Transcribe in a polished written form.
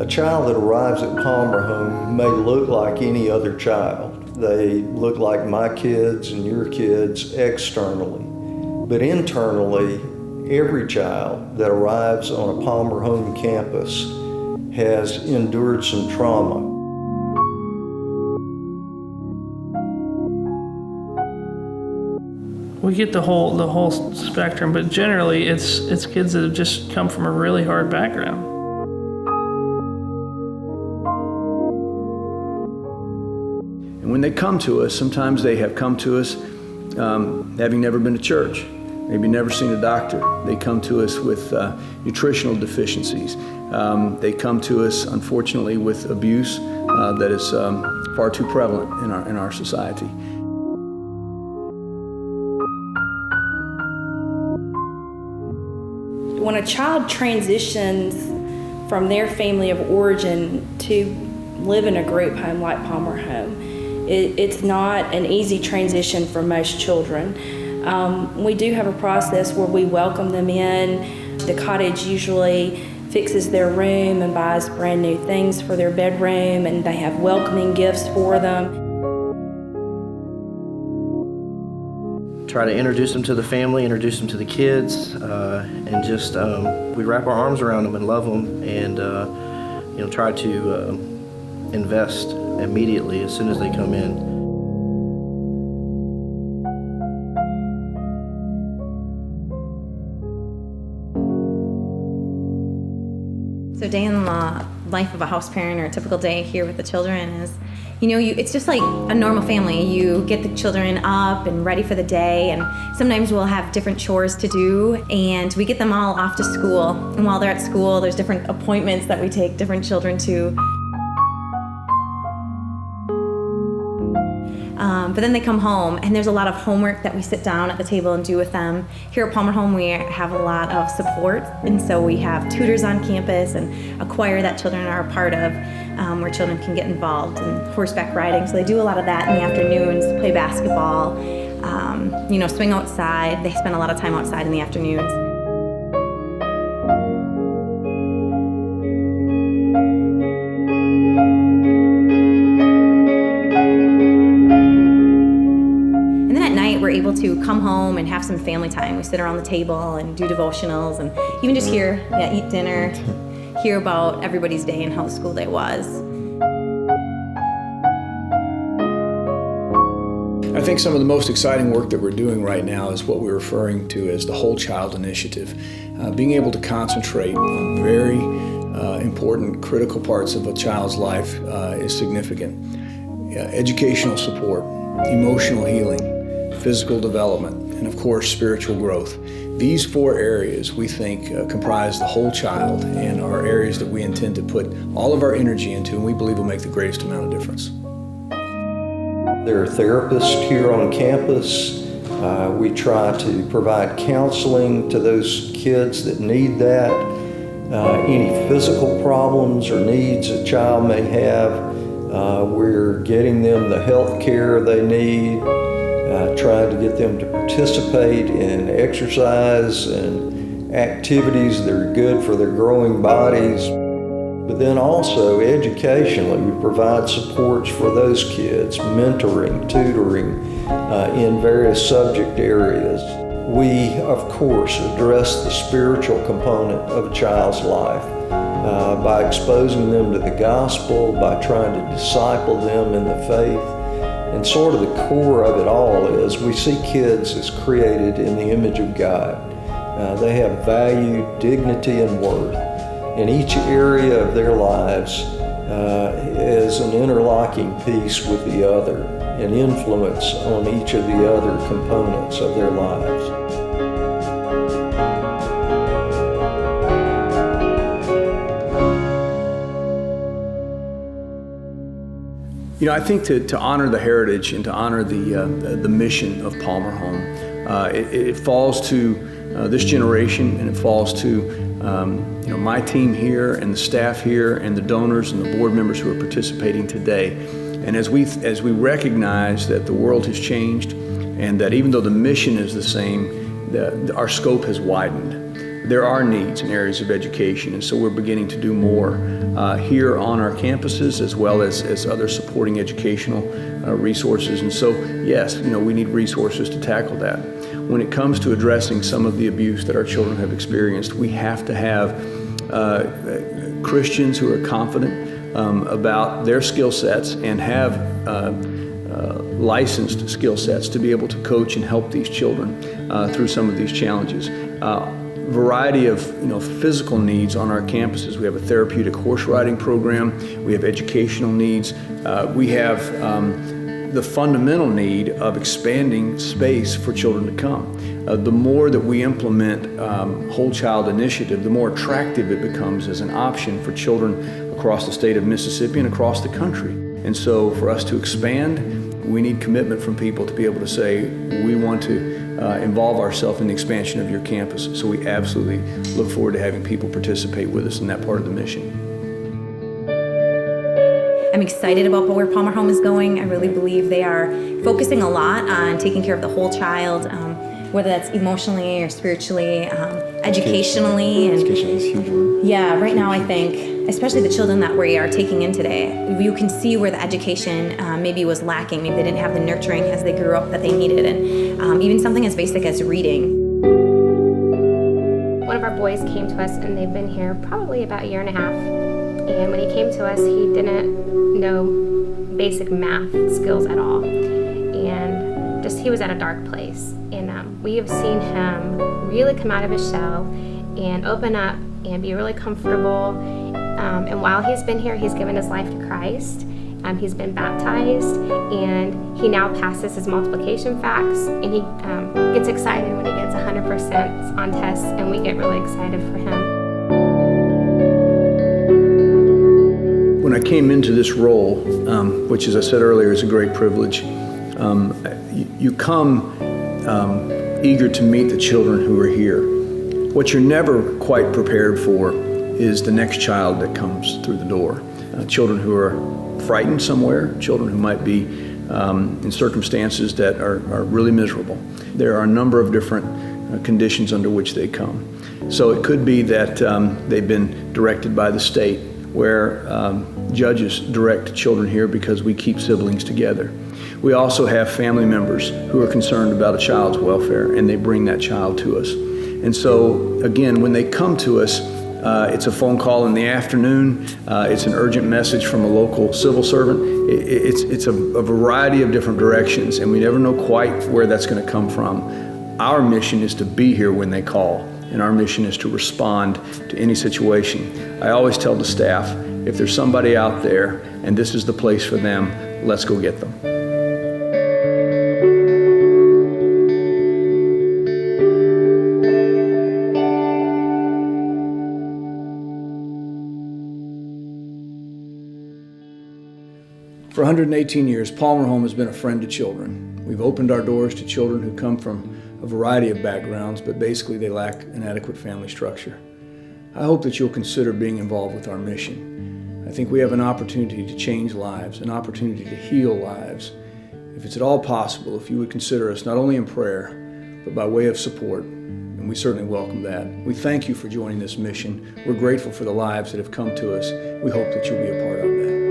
A child that arrives at Palmer Home may look like any other child. They look like my kids and your kids externally. But internally, every child that arrives on a Palmer Home campus has endured some trauma. We get the whole spectrum, but generally it's kids that have just come from a really hard background. And when they come to us, sometimes they have come to us having never been to church, maybe never seen a doctor. They come to us with nutritional deficiencies. They come to us, unfortunately, with abuse that is far too prevalent in our society. When a child transitions from their family of origin to live in a group home like Palmer Home, it's not an easy transition for most children. We do have a process where we welcome them in. The cottage usually fixes their room and buys brand new things for their bedroom, and they have welcoming gifts for them. Try to introduce them to the family, introduce them to the kids, and just we wrap our arms around them and love them, and try to invest immediately as soon as they come in. So day in the life of a house parent or a typical day here with the children is, it's just like a normal family. You get the children up and ready for the day, and sometimes we'll have different chores to do, and we get them all off to school. And while they're at school, there's different appointments that we take different children to. But then they come home, and there's a lot of homework that we sit down at the table and do with them. Here at Palmer Home, we have a lot of support, and so we have tutors on campus and a choir that children are a part of, where children can get involved in horseback riding. So they do a lot of that in the afternoons, play basketball, swing outside. They spend a lot of time outside in the afternoons. We're able to come home and have some family time. We sit around the table and do devotionals, and even just eat dinner, hear about everybody's day and how the school day was. I think some of the most exciting work that we're doing right now is what we're referring to as the Whole Child Initiative. Being able to concentrate on very important, critical parts of a child's life is significant. Educational support, emotional healing, physical development, and of course, spiritual growth. These 4 areas we think comprise the whole child and are areas that we intend to put all of our energy into, and we believe will make the greatest amount of difference. There are therapists here on campus. We try to provide counseling to those kids that need that. Any physical problems or needs a child may have, we're getting them the health care they need. Trying to get them to participate in exercise and activities that are good for their growing bodies. But then also educationally, we provide supports for those kids, mentoring, tutoring in various subject areas. We, of course, address the spiritual component of a child's life by exposing them to the gospel, by trying to disciple them in the faith. And sort of the core of it all is we see kids as created in the image of God. They have value, dignity, and worth. And each area of their lives is an interlocking piece with the other, an influence on each of the other components of their lives. I think to honor the heritage and to honor the mission of Palmer Home, it falls to this generation, and it falls to my team here and the staff here and the donors and the board members who are participating today. And as we recognize that the world has changed, and that even though the mission is the same, our scope has widened. there are needs in areas of education, and so we're beginning to do more here on our campuses, as well as other supporting educational resources. And so, yes, we need resources to tackle that. When it comes to addressing some of the abuse that our children have experienced, we have to have Christians who are confident about their skill sets and have licensed skill sets to be able to coach and help these children through some of these challenges. Variety of physical needs on our campuses. We have a therapeutic horse riding program. We have educational needs. We have the fundamental need of expanding space for children to come. The more that we implement Whole Child Initiative, the more attractive it becomes as an option for children across the state of Mississippi and across the country. And so for us to expand, we need commitment from people to be able to say, we want to involve ourselves in the expansion of your campus. So we absolutely look forward to having people participate with us in that part of the mission. I'm excited about where Palmer Home is going. I really believe they are focusing a lot on taking care of the whole child, whether that's emotionally or spiritually, educationally. Education is a huge one. Yeah, right now I think, especially the children that we are taking in today, you can see where the education maybe was lacking. Maybe they didn't have the nurturing as they grew up that they needed, and even something as basic as reading. One of our boys came to us, and they've been here probably about a year and a half. And when he came to us, he didn't know basic math skills at all. And just he was at a dark place. And we have seen him really come out of his shell and open up and be really comfortable. And while he's been here, he's given his life to Christ. He's been baptized, and he now passes his multiplication facts, and he gets excited when he gets 100% on tests, and we get really excited for him. When I came into this role, which as I said earlier is a great privilege, you come eager to meet the children who are here. What you're never quite prepared for is the next child that comes through the door. Children who are frightened somewhere, children who might be in circumstances that are really miserable. There are a number of different conditions under which they come. So it could be that they've been directed by the state, where judges direct children here because we keep siblings together. We also have family members who are concerned about a child's welfare, and they bring that child to us. And so, again, when they come to us, it's a phone call in the afternoon, it's an urgent message from a local civil servant. It's a variety of different directions, and we never know quite where that's going to come from. Our mission is to be here when they call, and our mission is to respond to any situation. I always tell the staff, if there's somebody out there and this is the place for them, let's go get them. For 118 years, Palmer Home has been a friend to children. We've opened our doors to children who come from a variety of backgrounds, but basically they lack an adequate family structure. I hope that you'll consider being involved with our mission. I think we have an opportunity to change lives, an opportunity to heal lives. If it's at all possible, if you would consider us not only in prayer, but by way of support, and we certainly welcome that. We thank you for joining this mission. We're grateful for the lives that have come to us. We hope that you'll be a part of that.